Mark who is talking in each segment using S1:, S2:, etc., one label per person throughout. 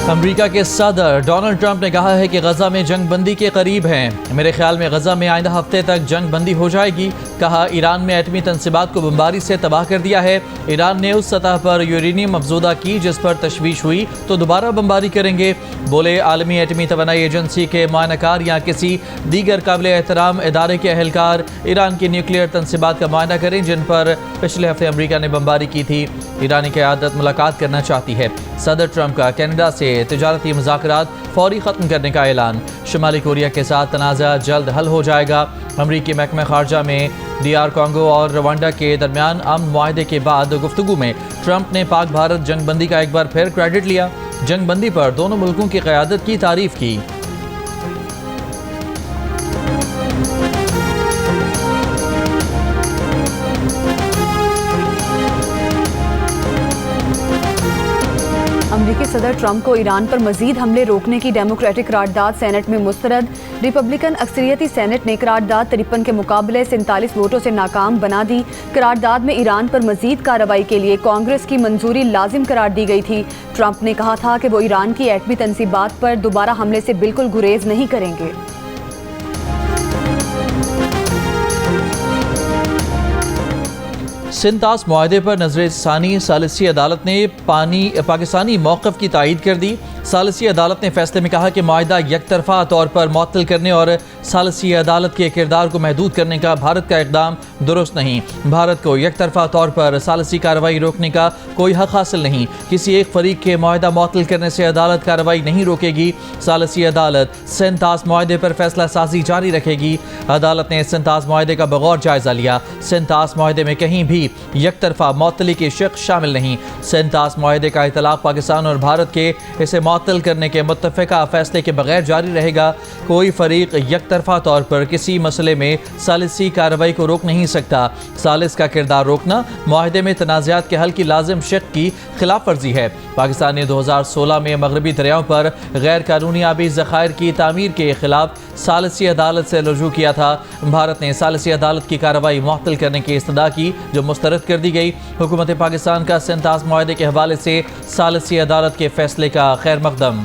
S1: America के सदर Donald Trump ने कहा है कि गजा में जंग बंदी के करीब हैं। मेरे ख्याल में गजा में आइंदा हफ्ते तक जंग बंदी हो जाएगी। कहा, ईरान में एटमी तनसीबात को बमबारी से तबाह कर दिया है। ईरान ने उस सतह पर यूरेनियम अफजूदा की जिस पर तशवीश हुई तो दोबारा बमबारी करेंगे। बोले, आलमी एटमी तवानाई एजेंसी के मुआयनाकार या किसी दीगर काबिल एहतराम इदारे के अहलकार ईरान की न्यूक्लियर तनसीबात का मुआयना करें जिन पर पिछले हफ्ते अमेरिका ने बमबारी की थी। ईरानी क़यादत मुलाकात करना चाहती है। सदर ट्रंप का कनाडा से तिजारती मुज़ाकरात फौरी ख़त्म करने का ऐलान। शुमाली कोरिया के साथ तनाज़ा जल्द हल हो जाएगा। अमरीकी महकमा ख़ारजा में DR कांगो और रवांडा के दरमियान अमन मुआहदे के बाद गुफ्तगू में ट्रंप ने पाक भारत जंग बंदी का एक बार फिर क्रेडिट लिया। जंग बंदी पर दोनों मुल्कों की क़यादत की तारीफ़ की।
S2: अमेरिकी सदर ट्रंप को ईरान पर मजीद हमले रोकने की डेमोक्रेटिक करारदाद सेनेट में मुस्तरद। रिपब्लिकन अक्सरियती सेनेट ने करारदाद 53 के मुकाबले 47 वोटों से नाकाम बना दी। करारदाद में ईरान पर मजीद कार्रवाई के लिए कांग्रेस की मंजूरी लाजिम करार दी गई थी। ट्रंप ने कहा था कि वो ईरान की एटमी तनसीबात पर दोबारा हमले से बिल्कुल गुरेज नहीं करेंगे।
S1: सिंतास मुआहदे पर नजरसानी सालिसी अदालत ने पाकिस्तानी मौक़िफ़ की तायीद कर दी। सालिसी अदालत ने फैसले में कहा कि मुआहदा यकतरफा तौर पर मुअत्तल करने और सालिसी अदालत के किरदार को महदूद करने का भारत का इक़दाम दुरुस्त नहीं। भारत को यकतरफा तौर पर सालिसी कार्रवाई रोकने का कोई हक़ हासिल नहीं। किसी एक फरीक के मुआहदा मुअत्तल करने से अदालत कार्रवाई नहीं रोकेगी। सालिसी अदालत सिंतास मुआहदे पर फैसला साजी जारी रखेगी। अदालत ने सिंतास मुआहदे का बगौर जायजा लिया। सिंतास मुआहदे में कहीं भी यकतरफा मुअत्तली के शक शामिल नहीं। सिंतास मुआहदे का इतलाक़ पाकिस्तान और भारत के इसे मुअत्तल करने के मुत्तफ़िका फैसले के बगैर जारी रहेगा। कोई फरीक यकतरफा तौर पर किसी मसले में सालिसी कार्रवाई को रोक नहीं सकता। सालिस का किरदार रोकना मुआहदे में तनाज़ात के हल की लाजिम शक की खिलाफ वर्जी है। पाकिस्तान ने 2016 में मगरबी दरियाओं पर गैर कानूनी आबी ज़खायर की तामीर के खिलाफ सालिसी अदालत से रुजू किया था। भारत ने सालिसी अदालत की कार्रवाई मुअत्तल करने की इस्तदा की जो मुस्तरद कर दी गई। हुकूमत पाकिस्तान का सिंतास मुआहदे के हवाले से सालिसी अदालत के फैसले का खैर मकदम।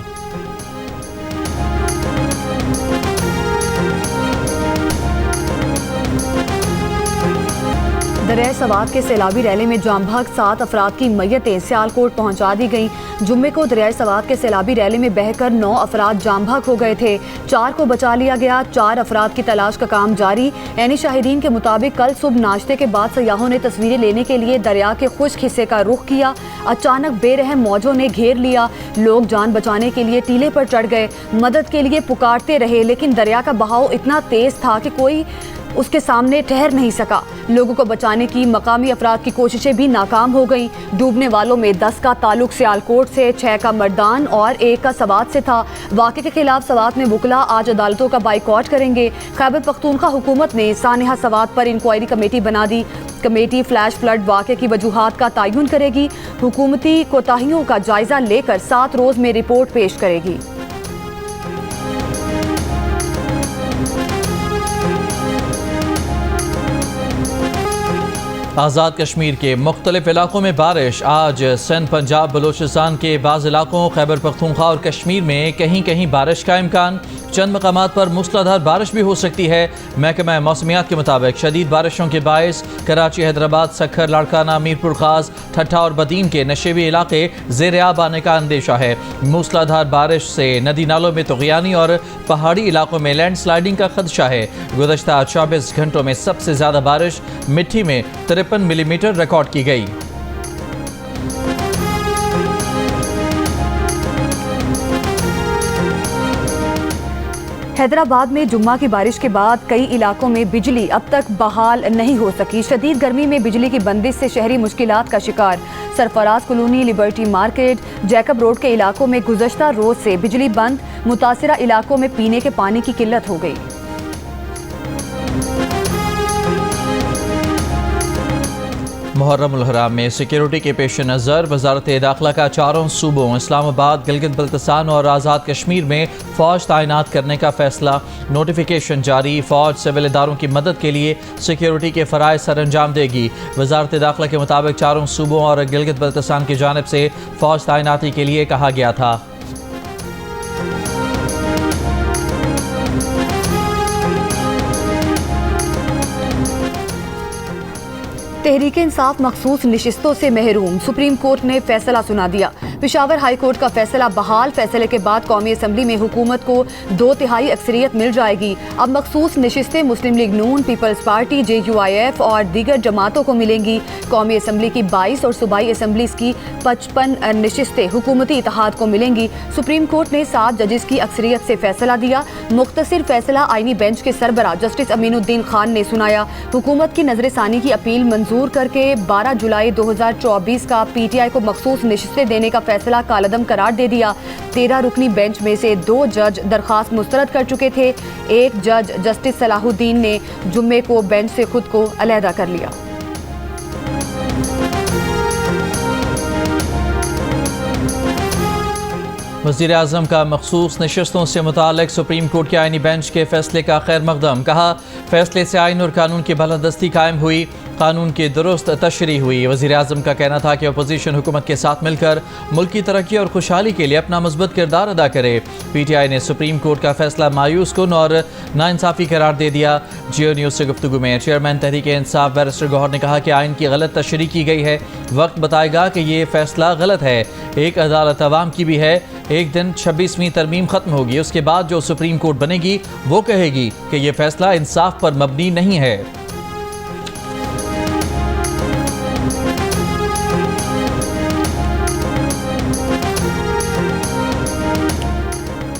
S2: दरिया सवात के सैलाबी रैली में जाम भाग 7 अफराद की मैयतें सियालकोट पहुंचा दी गईं। जुम्मे को दरिया सवात के सैलाबी रैली में बहकर 9 अफराद जाम भाग हो गए थे। 4 को बचा लिया गया। 4 अफराद की तलाश का काम जारी। ऐनी शाहिदीन के मुताबिक कल सुबह नाश्ते के बाद सयाहों ने तस्वीरें लेने के लिए दरिया के खुश्क हिस्से का रुख किया। अचानक बेरहम मौजों ने घेर लिया। लोग जान बचाने के लिए टीले पर चढ़ गए। मदद के लिए पुकारते रहे लेकिन दरिया का बहाव इतना तेज था कि कोई उसके सामने ठहर नहीं सका। लोगों को बचाने की मकामी अफराद की कोशिशें भी नाकाम हो गईं। डूबने वालों में 10 का ताल्लुक सियालकोट से, 6 का मर्दान और 1 का सवात से था। वाक़े के खिलाफ सवात में वुकला आज अदालतों का बाइकआउट करेंगे। खैबर पख्तूनख्वा हुकूमत ने सानिहा सवात पर इंक्वायरी कमेटी बना दी। कमेटी फ्लैश फ्लड वाक़े की वजूहात का तयन करेगी। हुकूमती कोताहियों का जायजा लेकर 7 रोज़ में रिपोर्ट पेश करेगी।
S1: आज़ाद कश्मीर के मुख्तलिफ इलाकों में बारिश। आज सिंध, पंजाब, बलोचिस्तान के बाज़ इलाकों, खैबर पख्तूनख्वा और कश्मीर में कहीं कहीं बारिश का इम्कान। चंद मकामात पर मूसलाधार बारिश भी हो सकती है। महकमा मौसमियात के मुताबिक शदीद बारिशों के बायस कराची, हैदराबाद, सखर, लाड़काना, मीरपुर खास, ठट्ठा और बदीन के नशेबी इलाके ज़ेर आब आने का अंदेशा है। मूसलाधार बारिश से नदी नालों में तुग़यानी और पहाड़ी इलाकों में लैंड स्लाइडिंग का खदशा है। गुज़श्ता 24 घंटों में सबसे ज़्यादा बारिश मिट्टी में 53 मिलीमीटर रिकॉर्ड की गई।
S2: हैदराबाद में जुम्मा की बारिश के बाद कई इलाकों में बिजली अब तक बहाल नहीं हो सकी। शदीद गर्मी में बिजली की बंदिश से शहरी मुश्किलात का शिकार। Sarfaraz colony, liberty market, Jacob road के इलाकों में गुज़श्ता रोज से बिजली बंद। मुतासिरा इलाकों में पीने के पानी की किल्लत हो गई।
S1: मुहर्रम उल हराम में सिक्योरिटी के पेश नज़र वजारत दाखिला का चारों सूबों इस्लामाबाद, गिलगित बल्तिस्तान और आज़ाद कश्मीर में फ़ौज तैनात करने का फैसला। नोटिफिकेशन जारी। फ़ौज सिविल इदारों की मदद के लिए सिक्योरिटी के फ़राइज़ सर अंजाम देगी। वजारत दाखिला के मुताबिक चारों सूबों और गिलगित बल्तिस्तान की जानिब से फ़ौज तैनाती के लिए कहा गया था।
S2: तहरीक इंसाफ मखसूस नशिस्तों से महरूम, सुप्रीम कोर्ट ने फैसला सुना दिया। पेशावर हाई कोर्ट का फैसला बहाल, फैसले के बाद कौमी असम्बली में हुकूमत को 2/3 अक्सरियत मिल जाएगी। अब मखसूस नशिस्तें मुस्लिम लीग नून, पीपल्स पार्टी, JUIF और दीगर जमातों को मिलेंगी। कौमी असम्बली की 22 और सूबाई असम्बलीज की 55 नशिस्तें हुकूमती इत्तेहाद को मिलेंगी। सुप्रीम कोर्ट ने 7 जजेस की अक्सरियत से फैसला दिया। मुख्तसर फैसला आईनी बेंच के सरबराह जस्टिस अमीनुद्दीन खान ने सुनाया। हुकूमत की नजरसानी की अपील मंजूर करके 12 जुलाई 2024 का PTI को मखसूस नशिस्तें देने का फैसला कालअदम करार दे दिया। 13 रुकनी बेंच में से 2 जज दरखास्त मुस्तरद कर चुके थे। एक जज जस्टिस सलाहुद्दीन ने जुम्मे को बेंच से खुद को अलहदा कर लिया।
S1: वज़ीर आज़म का मखसूस नशिस्तों से मुताल्लिक़ सुप्रीम कोर्ट के आईनी बेंच के फैसले का खैर मकदम। कहा, फैसले से आइन और कानून की बालादस्ती कायम हुई, कानून की दुरुस्त तशरीह हुई। वज़ीर आज़म का कहना था कि अपोजिशन हुकूमत के साथ मिलकर मुल्क की तरक्की और खुशहाली के लिए अपना मजबूत किरदार अदा करे। PTI ने सुप्रीम कोर्ट का फैसला मायूस कुन और नाइंसाफ़ी करार दे दिया। जियो न्यूज़ से गुफ्तगू में चेयरमैन तहरीक इंसाफ बैरिस्टर गौहर ने कहा कि आइन की गलत तशरीह की गई है। वक्त बताएगा कि ये फैसला गलत है। एक अदालत अवाम की भी है। एक दिन 26वीं तरमीम खत्म होगी, उसके बाद जो सुप्रीम कोर्ट बनेगी वो कहेगी कि ये फैसला इंसाफ पर मबनी नहीं है।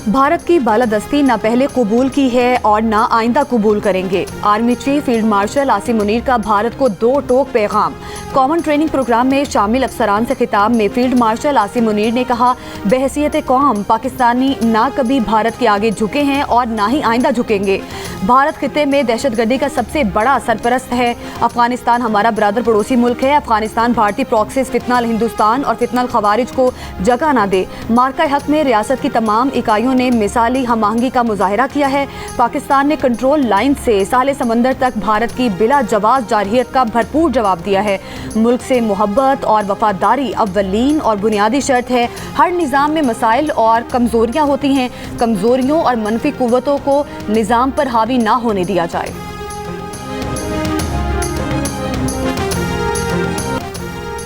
S2: भारत की बालादस्ती न पहले कबूल की है और न आइंदा कबूल करेंगे। Army chief field marshal Asim Munir का भारत को 2 टोक पैगाम। कॉमन ट्रेनिंग प्रोग्राम में शामिल अफसरान से खिताब में फील्ड मार्शल आसिम मुनीर ने कहा, बहसीयत कौम पाकिस्तानी ना कभी भारत के आगे झुके हैं और ना ही आइंदा झुकेंगे। भारत खिते में दहशतगर्दी का सबसे बड़ा सरपरस्त है। अफगानिस्तान हमारा बरादर पड़ोसी मुल्क है। अफगानिस्तान भारतीय प्रॉक्सिस फितनल हिंदुस्तान और फितनल खवारिज को जगह ना दे। मार्का हक में रियासत की तमाम इकाइयों ने मिसाली हमआहंगी का मुजाहरा किया है। पाकिस्तान ने कंट्रोल लाइन से साले समंदर तक भारत की बिला जवाब जारहियत का भरपूर जवाब दिया है। मुल्क से मोहब्बत और वफादारी अव्वलीन और बुनियादी शर्त है। हर निज़ाम में मसाइल और कमज़ोरियाँ होती हैं। कमज़ोरियों और मनफी कुव्वतों को निज़ाम पर हावी ना होने दिया जाए।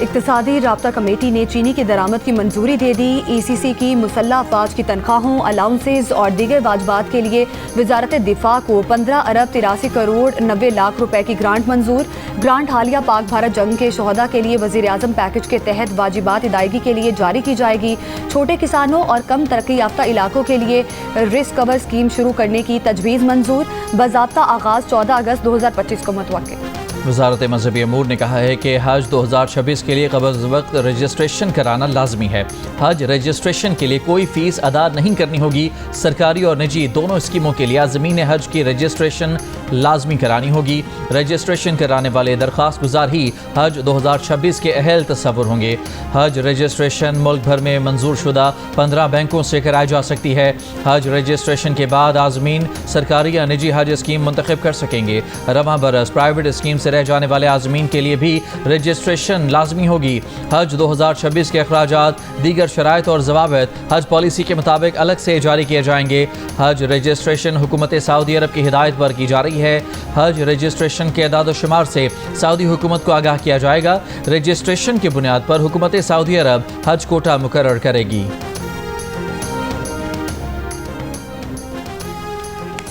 S2: इक़्तिसादी राब्ता कमेटी ने चीनी की दरामद की मंजूरी दे दी। ECC की मुसल्लह अफवाज की तनख्वाहों, अलाउंसेज और दीगर वाजबात के लिए वजारत दिफा को 15 अरब 83 करोड़ 90 लाख रुपए की ग्रांट मंजूर। ग्रांट हालिया पाक भारत जंग के शोहदा के लिए वज़ीर आज़म पैकेज के तहत वाजिबात अदायगी के लिए जारी की जाएगी। छोटे किसानों और कम तरक्की याफ्ता इलाकों के लिए रिस्क कवर स्कीम शुरू करने की तजवीज़ मंजूर। बाज़ाब्ता आगाज़ 14 अगस्त 2025 को मुतवक्किल।
S1: वज़ारत मज़हबी अमूर ने कहा है कि हज 2026 के लिए क़ब्ल वक्त रजिस्ट्रेशन कराना लाजमी है। हज रजिस्ट्रेशन के लिए कोई फ़ीस अदा नहीं करनी होगी। सरकारी और निजी दोनों स्कीमों के लिए आज़मीन हज की रजिस्ट्रेशन लाजमी करानी होगी। रजिस्ट्रेशन कराने वाले दरख्वास्त गुजार ही हज 2026 के अहल तस्वुर होंगे। हज रजिस्ट्रेशन मुल्क भर में मंजूर शुदा 15 बैंकों से कराई जा सकती है। हज रजिस्ट्रेशन के बाद आज़मीन सरकारी या निजी हज स्कीम मुंतखब कर सकेंगे। रवां बरस प्राइवेट स्कीम से रह जाने वाले आज़मीन के लिए भी रजिस्ट्रेशन लाजमी होगी। हज 2026 के अखराजात, दीगर शराइत और ज़वाबित हज पॉलिसी के मुताबिक अलग से जारी किए जाएंगे। हज रजिस्ट्रेशन हुकूमत सऊदी अरब की हिदायत पर की जा रही है। हज रजिस्ट्रेशन के अदाद शुमार से सऊदी हुकूमत को आगाह किया जाएगा। रजिस्ट्रेशन की बुनियाद पर हुकूमत सऊदी अरब हज कोटा मुकर्रर करेगी।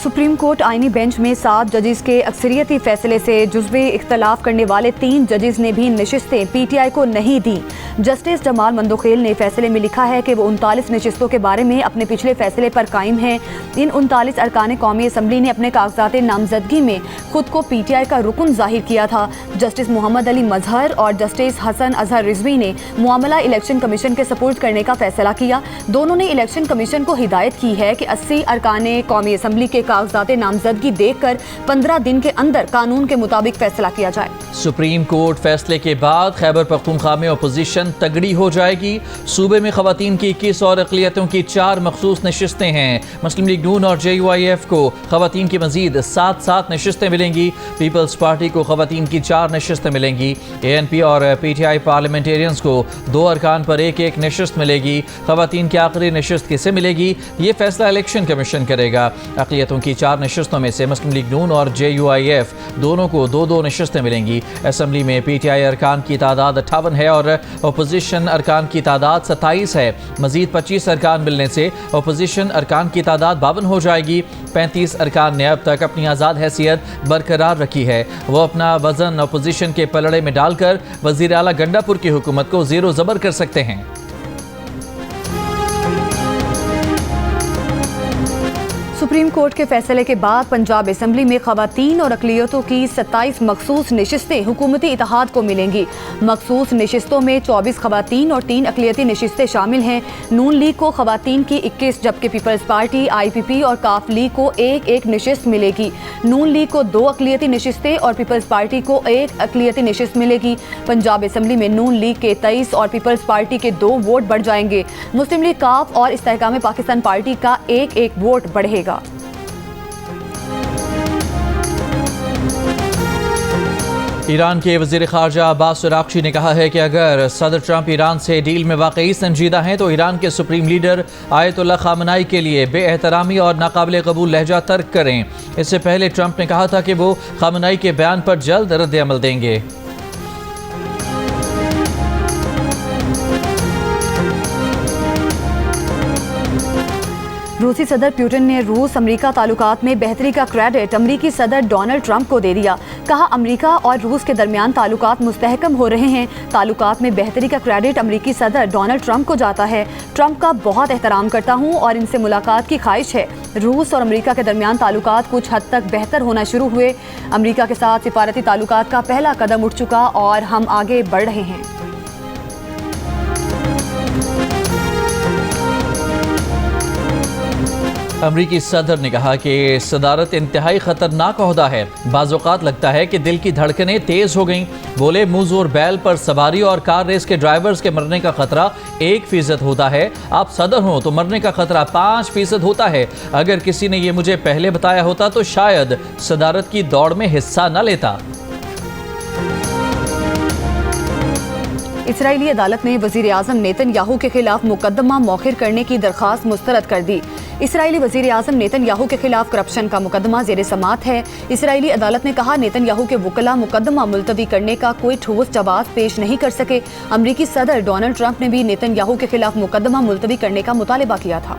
S2: सुप्रीम कोर्ट आईनी बेंच में 7 जजेस के अक्सरियती फैसले से जुज़्वे इख्तलाफ करने वाले 3 जजेस ने भी नशिस्तें PTI को नहीं दी। जस्टिस जमाल मंदोखेल ने फैसले में लिखा है कि वो 39 नशिस्तों के बारे में अपने पिछले फैसले पर कायम हैं। इन 39 अरकान कौमी असम्बली ने अपने कागजात नामजदगी में खुद को PTI का रुकन जाहिर किया था। जस्टिस मोहम्मद अली मजहर और जस्टिस हसन अजहर रिजवी ने मामला इलेक्शन कमीशन के सपुर्द करने का फैसला किया। दोनों ने इलेक्शन कमीशन को हिदायत की है कि 80 अरकान कौमी असम्बली के कागजात नामजदगी देखकर 15 दिन के अंदर कानून के मुताबिक फैसला किया जाए।
S1: सुप्रीम कोर्ट फैसले के बाद खैबर पख्तूनख्वा में अपोजिशन अपोजिशन तगड़ी हो जाएगी। सूबे में खवातीन की 21 और अक़लियतों की 4 मखसूस नशिस्तें हैं। मुस्लिम लीग नून और JUIF को खवातीन की मजीद 7 नशिस्तें मिलेंगी। पीपल्स पार्टी को खवातीन की 4 नशिस्तें मिलेंगी। ANP और PTI पार्लियामेंटेरियंस को 2 अरकान पर 1 नशिस्त मिलेगी। खवातीन की आखिरी नशिस्त किसे मिलेगी, ये फैसला इलेक्शन कमीशन करेगा। अक़लियतों की 4 नशिस्तों में से मुस्लिम लीग नून और JUIF दोनों को 2 नशिस्तें मिलेंगी। असम्बली में PTI अरकान की तादाद 58 है और अपोजिशन अरकान की तादाद 27 है। मजीद 25 अरकान मिलने से अपोजिशन अरकान की तादाद 52 हो जाएगी। 35 अरकान ने अब तक अपनी आज़ाद हैसियत बरकरार रखी है। वो अपना वजन अपोजिशन के पलड़े में डालकर वज़ीर आला गंडापुर की हुकूमत को ज़ेरो ज़बर कर सकते हैं।
S2: सुप्रीम कोर्ट के फैसले के बाद पंजाब असम्बली में खवातीन और अक़लियतों की 27 मखसूस नशिस्तें हुकूमती इत्तेहाद को मिलेंगी। मखसूस नशिस्तों में 24 खवातीन और 3 अक़लियती नशिस्तें शामिल हैं। नून लीग को खवातीन की 21 जबकि पीपल्स पार्टी, IPP और काफ लीग को 1 नशिस्त मिलेगी। नून लीग को 2 अक़लियती नशिस्तें और पीपल्स पार्टी को 1 अक़लियती नशिस्त मिलेगी। पंजाब असम्बली में नून लीग के 23 और पीपल्स पार्टी के 2 वोट बढ़ जाएंगे। मुस्लिम लीग, काफ और इस्तेहकाम पाकिस्तान पार्टी का 1 वोट बढ़ेगा।
S1: ईरान के वज़ीर ख़ारजा अब्बास अराग़ची ने कहा है कि अगर सदर ट्रंप ईरान से डील में वाकई संजीदा हैं तो ईरान के सुप्रीम लीडर आयतुल्लाह ख़ामनाई के लिए बेएहतरामी और नाकाबिल कबूल लहजा तर्क करें। इससे पहले ट्रंप ने कहा था कि वो ख़ामनाई के बयान पर जल्द रद्द अमल देंगे।
S2: रूसी सदर पुतिन ने रूस अमेरिका ताल्लुकात में बेहतरी का क्रेडिट अमेरिकी सदर डोनाल्ड ट्रंप को दे दिया। कहा, अमेरिका और रूस के दरमियान ताल्लुकात मुस्तहकम हो रहे हैं। ताल्लुकात में बेहतरी का क्रेडिट अमेरिकी सदर डोनाल्ड ट्रंप को जाता है। ट्रंप का बहुत एहतराम करता हूं और इनसे मुलाकात की ख्वाहिश है। रूस और अमेरिका के दरमियान ताल्लुकात कुछ हद तक बेहतर होना शुरू हुए। अमेरिका के साथ सिफारती ताल्लुकात का पहला कदम उठ चुका और हम आगे बढ़ रहे हैं।
S1: अमरीकी सदर ने कहा कि सदारत इंतहाई ख़तरनाक ओहदा है। बाज़ौक़ात लगता है कि दिल की धड़कनें तेज़ हो गईं। बोले, मुँह और बैल पर सवारी और कार रेस के ड्राइवर्स के मरने का खतरा 1% होता है। आप सदर हों तो मरने का खतरा 5% होता है। अगर किसी ने ये मुझे पहले बताया होता तो शायद सदारत की दौड़ में हिस्सा न लेता।
S2: इसराइली अदालत ने वज़ीर आज़म नेतन्याहू के खिलाफ मुकदमा मौखिर करने की दरख्वास्त मुस्तरद कर दी। इसराइली वज़ीर आज़म नेतन्याहू के खिलाफ करप्शन का मुकदमा ज़ेर समात है। इसराइली अदालत ने कहा, नेतन्याहू के वकला मुकदमा मुलतवी करने का कोई ठोस जवाब पेश नहीं कर सके। अमरीकी सदर डोनाल्ड ट्रंप ने भी नेतन्याहू के खिलाफ मुकदमा मुलतवी करने का मुतालबा किया था।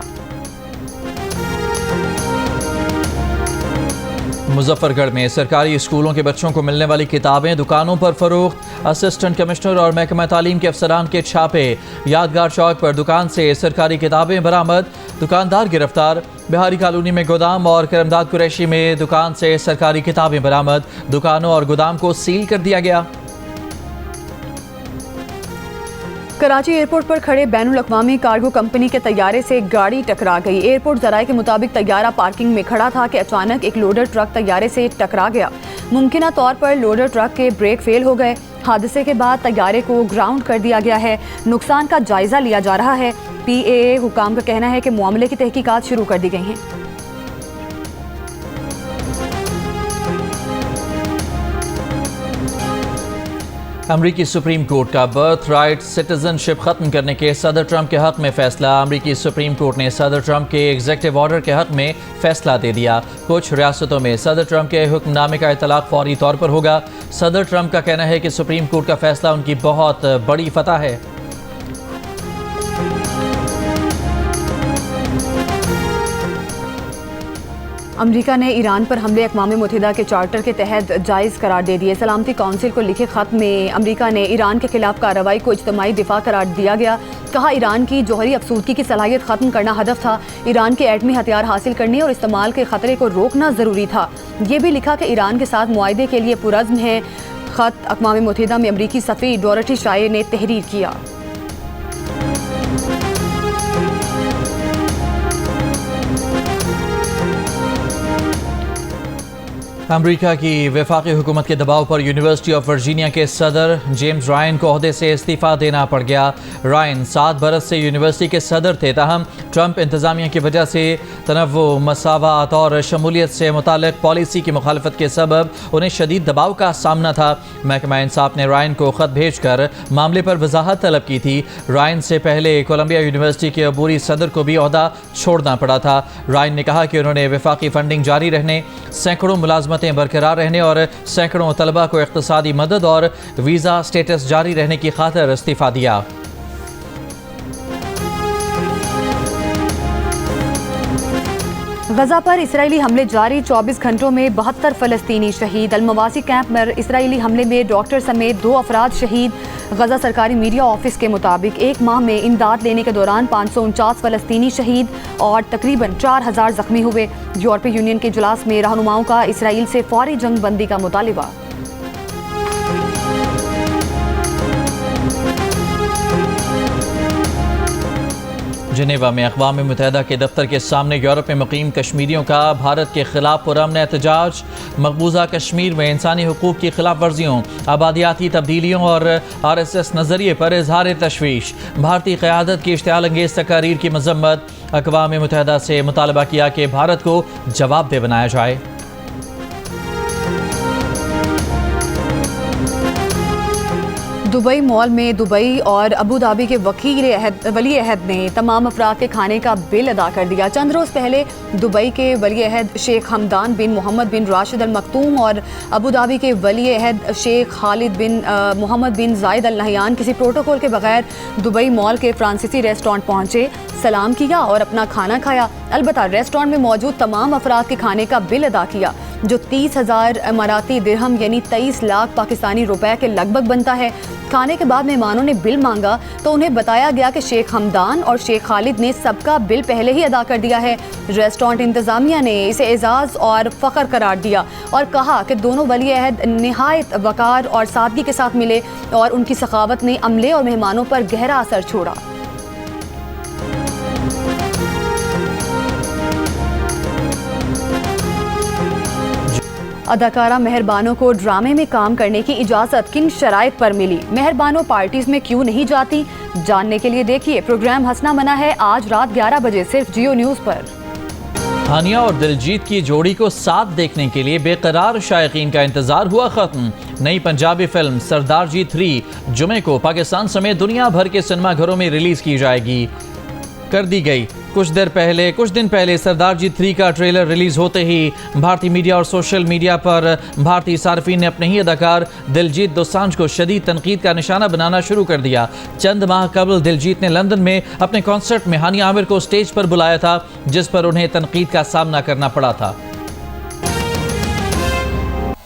S1: मुजफ्फरगढ़ में सरकारी स्कूलों के बच्चों को मिलने वाली किताबें दुकानों पर फरोख्त। असिस्टेंट कमिश्नर और महकमा तालीम के अफसरान के छापे। यादगार चौक पर दुकान से सरकारी किताबें बरामद, दुकानदार गिरफ्तार। बिहारी कॉलोनी में गोदाम और करमदाद कुरैशी में दुकान से सरकारी किताबें बरामद। दुकानों और गोदाम को सील कर दिया गया। कराची एयरपोर्ट पर खड़े बैनुल अक़वामी कार्गो कंपनी के तैयारे से गाड़ी टकरा गई। एयरपोर्ट ज़राए के मुताबिक तैयारा पार्किंग में खड़ा था कि अचानक एक लोडर ट्रक तैयारे से टकरा गया। मुमकिना तौर पर लोडर ट्रक के ब्रेक फेल हो गए। हादसे के बाद तैयारे को ग्राउंड कर दिया गया है। नुकसान का जायजा लिया जा रहा है। PAA हुकाम का कहना है कि मामले की तहकीकात शुरू कर दी गई हैं। अमरीकी सुप्रीम कोर्ट का बर्थ राइट सिटीजनशिप खत्म करने के सदर ट्रंप के हक में फैसला। अमरीकी सुप्रीम कोर्ट ने सदर ट्रंप के एग्जीक्यूटिव ऑर्डर के हक में फैसला दे दिया। कुछ रियासतों में सदर ट्रंप के हुक्मनामे का इतलाक फौरी तौर पर होगा। सदर ट्रंप का कहना है कि सुप्रीम कोर्ट का फैसला उनकी बहुत बड़ी फतह है।
S2: अमेरिका ने ईरान पर हमले अक़वाम मुत्तहिदा के चार्टर के तहत जायज़ करार दे दिए। सलामती कौंसिल को लिखे ख़त में अमेरिका ने ईरान के खिलाफ कार्रवाई को इज्तिमाई दिफा करार दिया गया। कहा, ईरान की जौहरी अफसूदगी की सलाहियत ख़त्म करना हदफ था। ईरान के एटमी हथियार हासिल करने और इस्तेमाल के ख़तरे को रोकना ज़रूरी था। ये भी लिखा कि ईरान के साथ मुआहदे के लिए पुरज़्म है। ख़त अक़वाम मुत्तहिदा में अमरीकी सफ़ीर डोरटी शाये ने तहरीर किया।
S1: अमरीका की वफाकी हुकूमत के दबाव पर यूनिवर्सिटी ऑफ वर्जीनिया के सदर जेम्स रायन को ओहदे से इस्तीफ़ा देना पड़ गया। रायन 7 बरस से यूनिवर्सिटी के सदर थे, ताहम ट्रंप इंतज़ामिया की वजह से तनव्वु, मसावात और शमूलियत से मुताल्लिक़ पॉलिसी की मुखालफत के सबब उन्हें शदीद दबाव का सामना था। महकमा इंसाफ ने रायन को ख़त भेज कर मामले पर वजाहत तलब की थी। रायन से पहले कोलंबिया यूनिवर्सिटी के अबूरी सदर को भी ओहदा छोड़ना पड़ा था। रायन ने कहा कि उन्होंने वफाकी फंडिंग जारी रहने, सैकड़ों मुलाजमतें बरकरार रहने और सैकड़ों तलबा को इक़्तिसादी मदद और वीज़ा स्टेटस जारी रहने की खातिर इस्तीफ़ा दिया।
S2: गजा पर इसराइली हमले जारी, 24 घंटों में 72 फ़लस्तीनी शहीद। अलमवासी कैंप में इसराइली हमले में डॉक्टर समेत 2 अफराद शहीद। गजा सरकारी मीडिया ऑफिस के मुताबिक एक माह में इमदाद लेने के दौरान 549 फ़लस्तीनी शहीद और तकरीबन 4000 जख्मी हुए। यूरोपीय यूनियन के इजलास में रहनुमाओं का इसराइल से फौरी जंग बंदी का मुतालिबा।
S1: जिनेवा में अक़वाम मुत्तहिदा के दफ्तर के सामने यूरोप में मुकीम कश्मीरियों का भारत के खिलाफ पुरअमन एहतजाज। मकबूजा कश्मीर में इंसानी हुकूक की खिलाफ वर्जियों, आबादियाती तब्दीलियों और RSS नज़रिए पर इजहार तशवीश। भारतीय क़यादत की इश्तियाल अंगेज़ तकारीर की मज़म्मत। अक़वाम मुत्तहिदा से मुतालबा किया कि भारत को जवाबदेह बनाया जाए। दुबई मॉल में दुबई और अबू धाबी के वली अहद ने तमाम अफराद के खाने का बिल अदा कर दिया। चंद रोज़ पहले दुबई के वली अहद शेख हमदान बिन मोहम्मद बिन राशिद अल मखतूम और अबू धाबी के वली अहद शेख खालिद बिन मोहम्मद बिन जायद अल नहयान किसी प्रोटोकॉल के बगैर दुबई मॉल के फ्रांसीसी रेस्टोरेंट पहुँचे, सलाम किया और अपना खाना खाया। अलबत्ता रेस्टोरेंट में मौजूद तमाम अफराद के खाने का बिल अदा किया, जो 30,000 इमाराती दिरहम यानी 23 लाख पाकिस्तानी रुपए के लगभग बनता है। खाने के बाद मेहमानों ने बिल मांगा तो उन्हें बताया गया कि शेख हमदान और शेख खालिद ने सबका बिल पहले ही अदा कर दिया है। रेस्टोरेंट इंतज़ामिया ने इसे एजाज़ और फ़ख्र करार दिया और कहा कि दोनों वली अहद निहायत वक़ार और सादगी के साथ मिले और उनकी सखावत ने अमले और मेहमानों पर गहरा असर छोड़ा। अदाकारा मेहरबानों को ड्रामे में काम करने की इजाज़त किन शराइत पर मिली? मेहरबानों पार्टीज में क्यों नहीं जाती? जानने के लिए देखिए प्रोग्राम हंसना मना है आज रात 11 बजे सिर्फ जियो न्यूज़ पर। हानिया और दिलजीत की जोड़ी को साथ देखने के लिए बेकरार शायकीन का इंतजार हुआ खत्म। नई पंजाबी फिल्म सरदारजी 3 जुमे को पाकिस्तान समेत दुनिया भर के सिनेमा घरों में रिलीज की जाएगी कर दी गई। कुछ दिन पहले सरदारजी 3 का ट्रेलर रिलीज होते ही भारतीय मीडिया और सोशल मीडिया पर भारतीय सार्फिन ने अपने ही अदाकार दिलजीत दोसांझ को शदीद तनकीद का निशाना बनाना शुरू कर दिया। चंद माह कबल दिलजीत ने लंदन में अपने कॉन्सर्ट में हानिया आमिर को स्टेज पर बुलाया था, जिस पर उन्हें तनकीद का सामना करना पड़ा था।